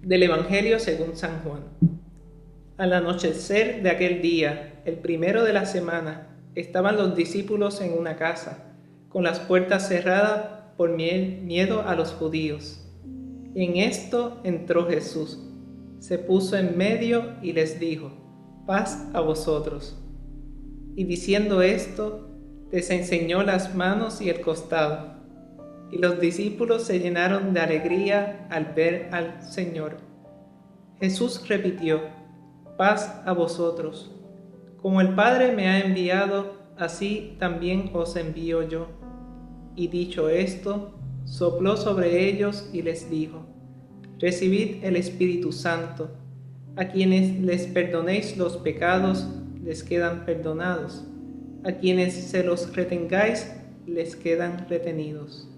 Del Evangelio según San Juan. Al anochecer de aquel día, el primero de la semana, estaban los discípulos en una casa, con las puertas cerradas por miedo a los judíos. En esto entró Jesús, se puso en medio y les dijo: paz a vosotros. Y diciendo esto, les enseñó las manos y el costado. Y los discípulos se llenaron de alegría al ver al Señor. Jesús repitió: paz a vosotros. Como el Padre me ha enviado, así también os envío yo. Y dicho esto, sopló sobre ellos y les dijo: recibid el Espíritu Santo. A quienes les perdonéis los pecados, les quedan perdonados. A quienes se los retengáis, les quedan retenidos.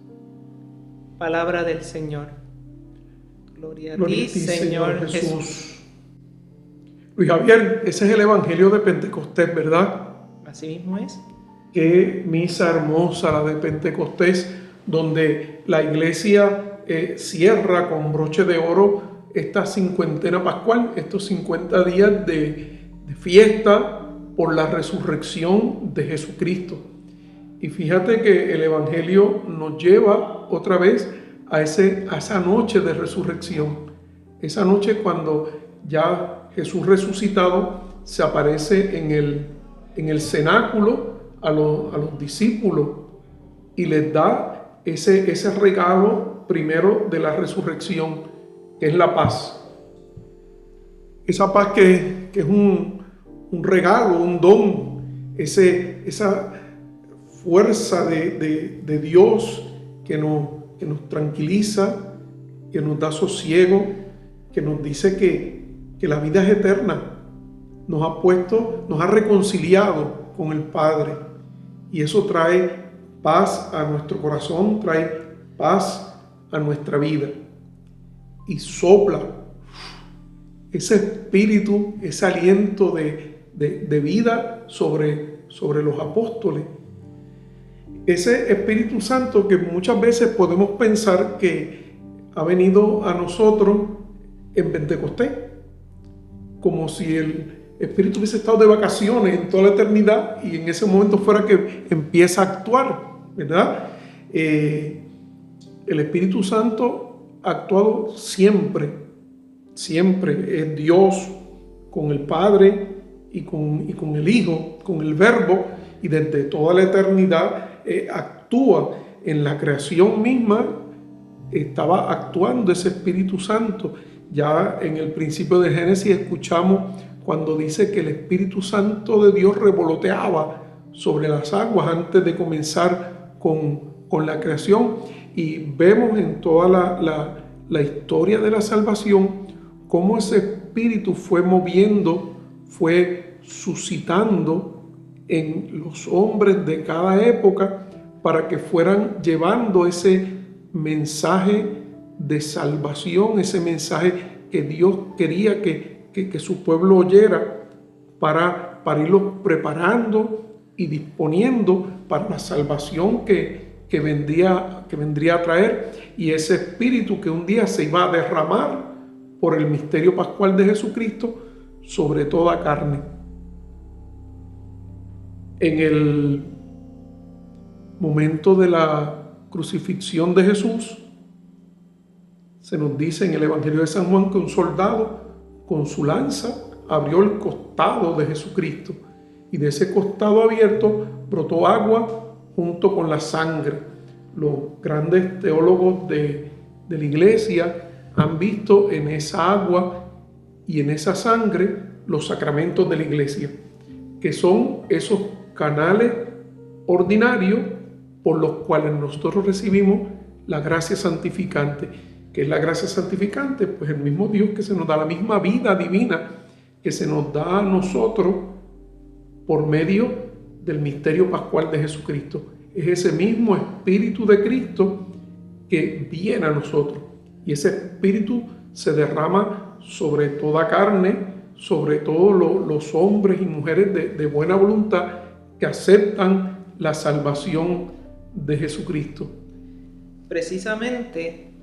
Palabra del Señor. Gloria a ti, Señor Jesús. Luis Javier, ese es el Evangelio de Pentecostés, ¿verdad? Así mismo es. Qué misa hermosa la de Pentecostés, donde la iglesia cierra con broche de oro esta cincuentena pascual, estos 50 días de fiesta por la resurrección de Jesucristo. Y fíjate que el Evangelio nos lleva otra vez a esa noche de resurrección, esa noche cuando ya Jesús resucitado se aparece en el cenáculo a los discípulos y les da ese regalo primero de la resurrección, que es la paz. Esa paz que es un regalo, un don, esa fuerza de Dios que nos tranquiliza, que nos da sosiego, que nos dice que la vida es eterna. Nos ha reconciliado con el Padre. Y eso trae paz a nuestro corazón, trae paz a nuestra vida. Y sopla ese espíritu, ese aliento de vida sobre los apóstoles. Ese Espíritu Santo que muchas veces podemos pensar que ha venido a nosotros en Pentecostés, como si el Espíritu hubiese estado de vacaciones en toda la eternidad y en ese momento fuera que empieza a actuar, ¿verdad? El Espíritu Santo ha actuado siempre es Dios con el Padre y con el Hijo, con el Verbo, y desde toda la eternidad actúa en la creación misma. Estaba actuando ese Espíritu Santo. Ya en el principio de Génesis escuchamos cuando dice que el Espíritu Santo de Dios revoloteaba sobre las aguas antes de comenzar con la creación. Y vemos en toda la historia de la salvación cómo ese Espíritu fue moviendo, fue suscitando en los hombres de cada época para que fueran llevando ese mensaje de salvación, ese mensaje que Dios quería que su pueblo oyera para irlos preparando y disponiendo para la salvación que vendría a traer, y ese espíritu que un día se iba a derramar por el misterio pascual de Jesucristo sobre toda carne. En el momento de la crucifixión de Jesús, se nos dice en el Evangelio de San Juan que un soldado con su lanza abrió el costado de Jesucristo, y de ese costado abierto brotó agua junto con la sangre. Los grandes teólogos de la iglesia han visto en esa agua y en esa sangre los sacramentos de la iglesia, que son esos canales ordinarios por los cuales nosotros recibimos la gracia santificante. ¿Qué es la gracia santificante? Pues el mismo Dios que se nos da, la misma vida divina que se nos da a nosotros por medio del misterio pascual de Jesucristo. Es ese mismo Espíritu de Cristo que viene a nosotros, y ese Espíritu se derrama sobre toda carne, sobre todos los hombres y mujeres de buena voluntad que aceptan la salvación de Jesucristo. Precisamente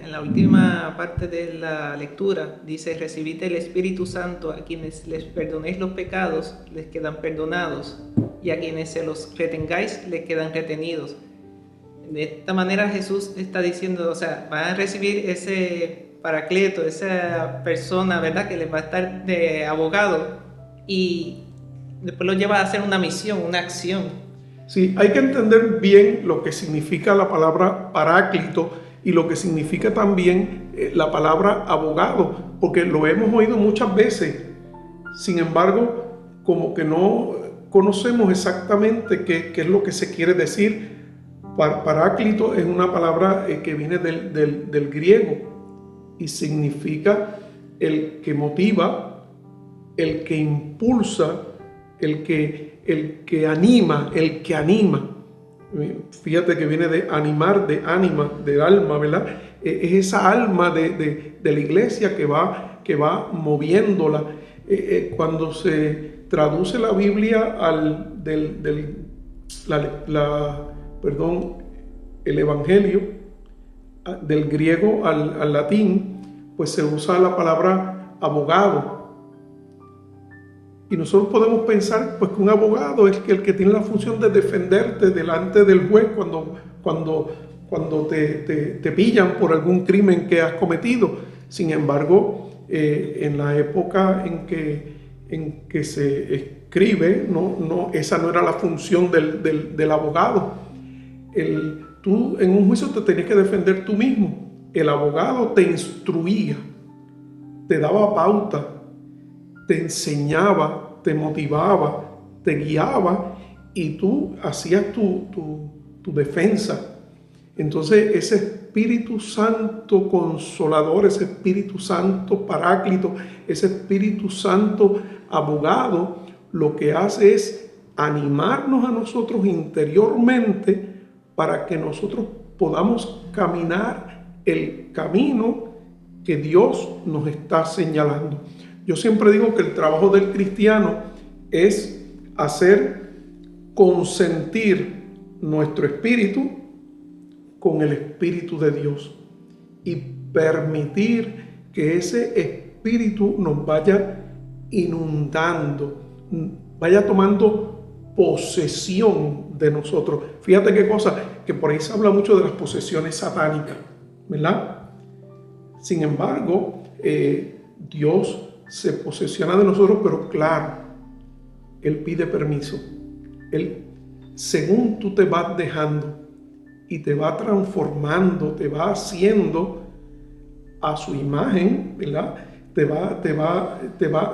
en la última parte de la lectura dice: recibid el Espíritu Santo, a quienes les perdonéis los pecados les quedan perdonados, y a quienes se los retengáis les quedan retenidos. De esta manera Jesús está diciendo, o sea, van a recibir ese paracleto, esa persona, ¿verdad?, que les va a estar de abogado, y después lo lleva a hacer una misión, una acción. Sí, hay que entender bien lo que significa la palabra paráclito y lo que significa también la palabra abogado, porque lo hemos oído muchas veces. Sin embargo, como que no conocemos exactamente qué es lo que se quiere decir. Paráclito es una palabra que viene del griego y significa el que motiva, el que impulsa, el que anima, el que anima. Fíjate que viene de animar, de ánima, del alma, ¿verdad? Es esa alma de la iglesia que va moviéndola. Cuando se traduce la Biblia el Evangelio del griego al latín, pues se usa la palabra abogado. Y nosotros podemos pensar pues que un abogado es el que tiene la función de defenderte delante del juez cuando te pillan por algún crimen que has cometido. Sin embargo, en la época en que se escribe, esa no era la función del abogado. Tú en un juicio te tenías que defender tú mismo. El abogado te instruía, te daba pauta, te enseñaba, te motivaba, te guiaba y tú hacías tu defensa. Entonces ese Espíritu Santo consolador, ese Espíritu Santo paráclito, ese Espíritu Santo abogado, lo que hace es animarnos a nosotros interiormente para que nosotros podamos caminar el camino que Dios nos está señalando. Yo siempre digo que el trabajo del cristiano es hacer consentir nuestro espíritu con el Espíritu de Dios y permitir que ese espíritu nos vaya inundando, vaya tomando posesión de nosotros. Fíjate qué cosa, que por ahí se habla mucho de las posesiones satánicas, ¿verdad? Sin embargo, Dios se posesiona de nosotros, pero claro, Él pide permiso. Él, según tú te vas dejando y te va transformando, te va haciendo a su imagen, ¿verdad? Te va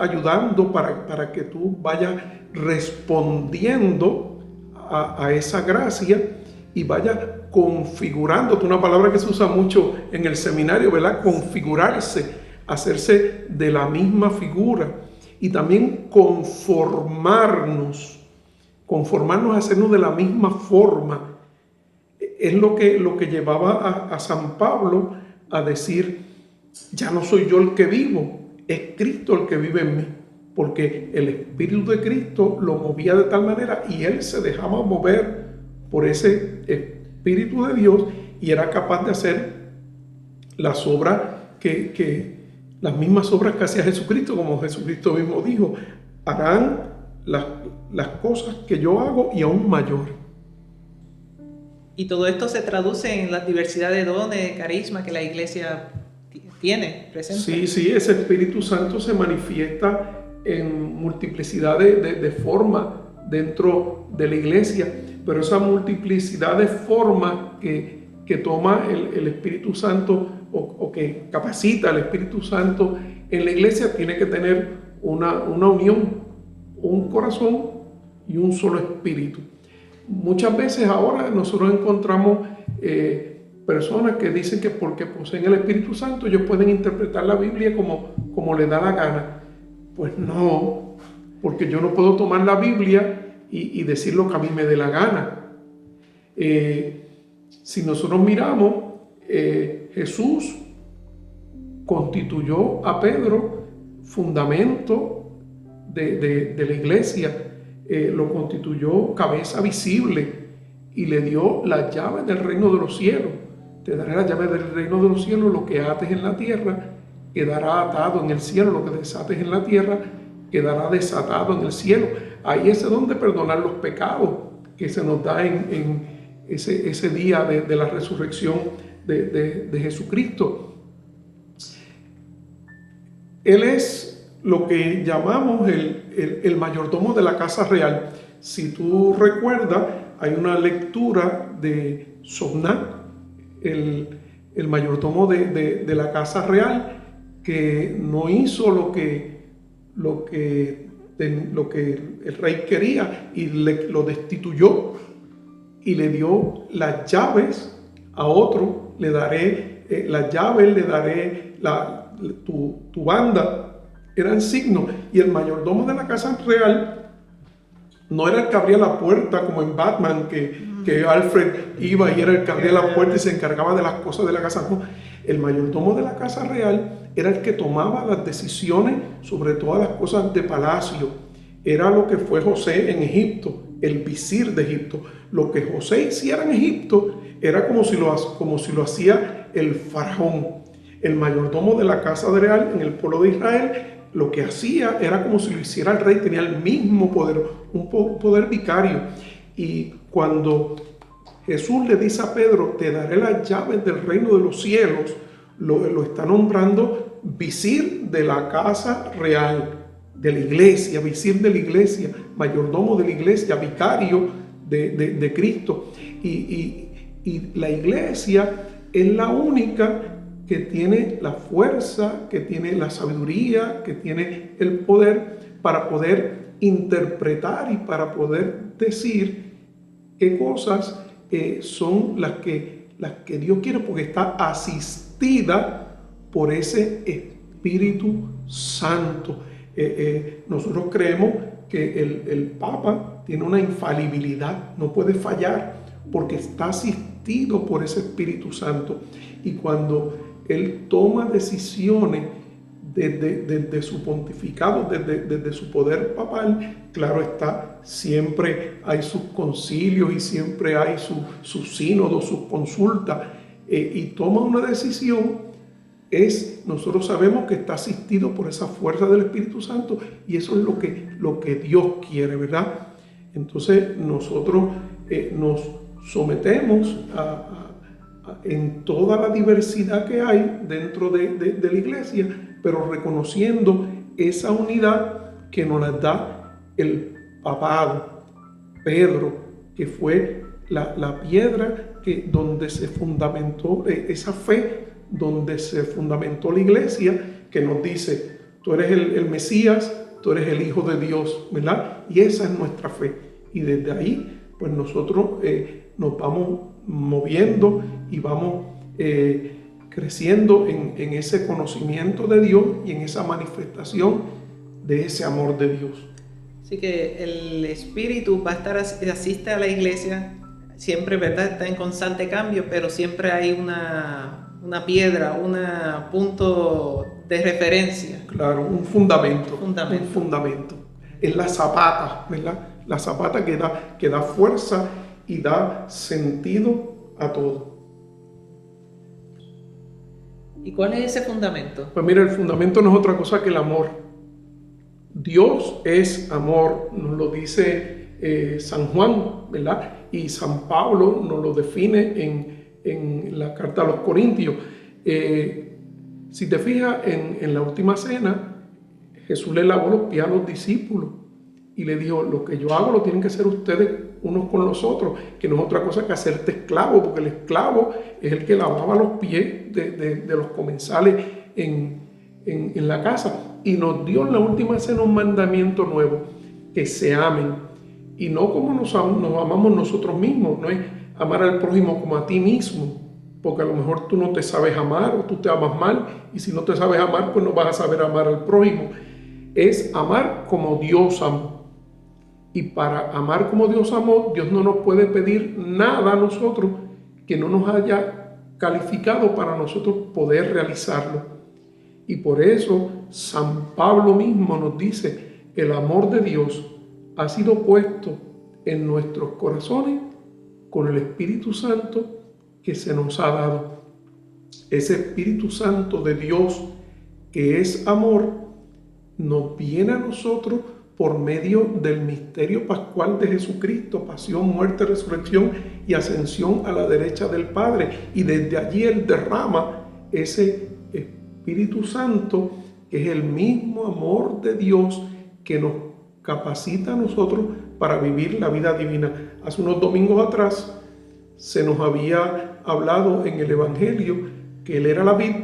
ayudando para que tú vayas respondiendo a esa gracia y vayas configurándote. Una palabra que se usa mucho en el seminario, ¿verdad? Configurarse, hacerse de la misma figura y también conformarnos a hacernos de la misma forma. Es lo que llevaba a San Pablo a decir: ya no soy yo el que vivo, es Cristo el que vive en mí, porque el Espíritu de Cristo lo movía de tal manera y él se dejaba mover por ese Espíritu de Dios y era capaz de hacer las obras las mismas obras que hacía Jesucristo, como Jesucristo mismo dijo: harán las cosas que yo hago y aún mayor. Y todo esto se traduce en la diversidad de dones, de carisma que la iglesia tiene presente. Sí, ese Espíritu Santo se manifiesta en multiplicidad de formas dentro de la iglesia, pero esa multiplicidad de formas que toma el Espíritu Santo o que capacita al Espíritu Santo en la iglesia tiene que tener una unión, un corazón y un solo espíritu. Muchas veces ahora nosotros encontramos personas que dicen que porque poseen el Espíritu Santo ellos pueden interpretar la Biblia como les da la gana. Pues no, porque yo no puedo tomar la Biblia y decir lo que a mí me dé la gana. Si nosotros miramos, Jesús constituyó a Pedro fundamento de la iglesia, lo constituyó cabeza visible y le dio las llaves del reino de los cielos. te daré la llave del reino de los cielos, lo que ates en la tierra quedará atado en el cielo, lo que desates en la tierra quedará desatado en el cielo. Ahí es donde perdonar los pecados que se nos da en ese día de la resurrección de Jesucristo. Él es lo que llamamos el mayordomo de la casa real. Si tú recuerdas, hay una lectura de Sobná, el mayordomo de la casa real, que no hizo lo que el rey quería y lo destituyó y le dio las llaves a otro. Le daré las llaves, le daré tu banda. Eran signos. Y el mayordomo de la casa real no era el que abría la puerta como en Batman, que Alfred iba y era el que abría la puerta y se encargaba de las cosas de la casa. No, el mayordomo de la casa real era el que tomaba las decisiones sobre todas las cosas de palacio. Era lo que fue José en Egipto, el visir de Egipto. Lo que José hiciera en Egipto era como si lo hacía el faraón. El mayordomo de la casa real en el pueblo de Israel, lo que hacía era como si lo hiciera el rey. Tenía el mismo poder, un poder vicario. Y cuando Jesús le dice a Pedro, te daré las llaves del reino de los cielos, lo está nombrando visir de la casa real, de la iglesia, visir de la iglesia, mayordomo de la iglesia, vicario de Cristo. Y la iglesia es la única que tiene la fuerza, que tiene la sabiduría, que tiene el poder para poder interpretar y para poder decir qué cosas son las que Dios quiere, porque está asistida por ese Espíritu Santo. Nosotros creemos que el Papa tiene una infalibilidad, no puede fallar porque está asistido por ese Espíritu Santo. Y cuando él toma decisiones desde su pontificado, desde su poder papal, claro está, siempre hay sus concilios y siempre hay su sínodo, sus consultas, y toma una decisión. Nosotros sabemos que está asistido por esa fuerza del Espíritu Santo, y eso es lo que Dios quiere, ¿verdad? Entonces nosotros nos sometemos en toda la diversidad que hay dentro de la iglesia, pero reconociendo esa unidad que nos la da el papado, Pedro, que fue la piedra donde se fundamentó esa fe, donde se fundamentó la iglesia, que nos dice, tú eres el Mesías, tú eres el Hijo de Dios, ¿verdad? Y esa es nuestra fe. Y desde ahí, pues nosotros nos vamos moviendo y vamos creciendo en ese conocimiento de Dios y en esa manifestación de ese amor de Dios. Así que el Espíritu va a estar, asiste a la iglesia, siempre, ¿verdad? Está en constante cambio, pero siempre hay una piedra, un punto de referencia. Claro, un fundamento. Es la zapata, ¿verdad? La zapata que da fuerza y da sentido a todo. ¿Y cuál es ese fundamento? Pues mira, el fundamento no es otra cosa que el amor. Dios es amor, nos lo dice San Juan, ¿verdad? Y San Pablo nos lo define en la carta a los Corintios. Si te fijas, en la última cena, Jesús le lavó los pies a los discípulos y le dijo, lo que yo hago lo tienen que hacer ustedes unos con los otros, que no es otra cosa que hacerte esclavo, porque el esclavo es el que lavaba los pies de los comensales en la casa. Y nos dio en la última cena un mandamiento nuevo, que se amen, y no como nos amamos nosotros mismos, no es amar al prójimo como a ti mismo, porque a lo mejor tú no te sabes amar o tú te amas mal, y si no te sabes amar, pues no vas a saber amar al prójimo. Es amar como Dios amó. Y para amar como Dios amó, Dios no nos puede pedir nada a nosotros que no nos haya calificado para nosotros poder realizarlo. Y por eso San Pablo mismo nos dice, el amor de Dios ha sido puesto en nuestros corazones con el Espíritu Santo que se nos ha dado. ese Espíritu Santo de Dios que es amor, nos viene a nosotros por medio del misterio pascual de Jesucristo, pasión, muerte, resurrección y ascensión a la derecha del Padre. Y desde allí Él derrama ese Espíritu Santo, que es el mismo amor de Dios que nos capacita a nosotros para vivir la vida divina. Hace unos domingos atrás se nos había hablado en el Evangelio que Él era la vid,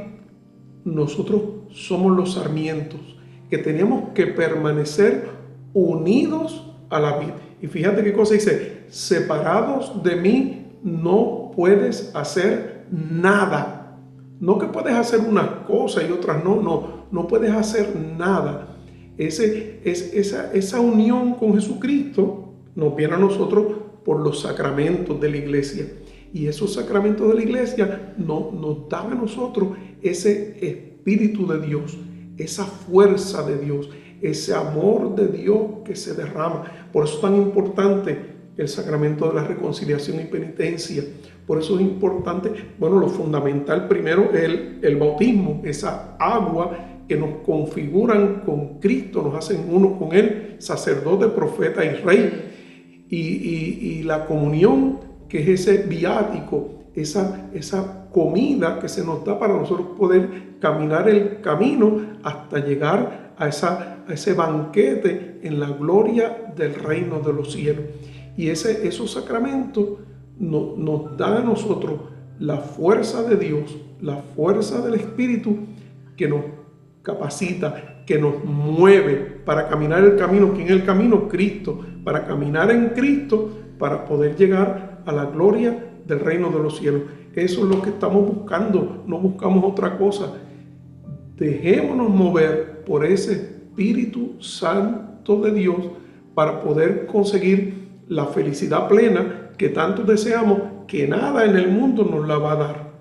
nosotros somos los sarmientos, que tenemos que permanecer unidos a la vid. Y fíjate qué cosa dice: separados de mí no puedes hacer nada. No que puedes hacer unas cosas y otras no puedes hacer nada. Esa unión con Jesucristo nos viene a nosotros por los sacramentos de la iglesia. Y esos sacramentos de la iglesia nos dan a nosotros ese Espíritu de Dios, esa fuerza de Dios, ese amor de Dios que se derrama. Por eso es tan importante el sacramento de la reconciliación y penitencia. Por eso es importante, lo fundamental primero es el bautismo, esa agua que nos configuran con Cristo, nos hacen uno con Él, sacerdote, profeta y rey. Y la comunión, que es ese viático, esa comida que se nos da para nosotros poder caminar el camino hasta llegar a ese banquete en la gloria del reino de los cielos. Y esos sacramentos nos dan a nosotros la fuerza de Dios, la fuerza del Espíritu que nos capacita, que nos mueve para caminar el camino. ¿Quién es el camino? Cristo. Para caminar en Cristo, para poder llegar a la gloria del reino de los cielos. Eso es lo que estamos buscando, no buscamos otra cosa. Dejémonos mover por ese Espíritu Santo de Dios para poder conseguir la felicidad plena que tanto deseamos, que nada en el mundo nos la va a dar.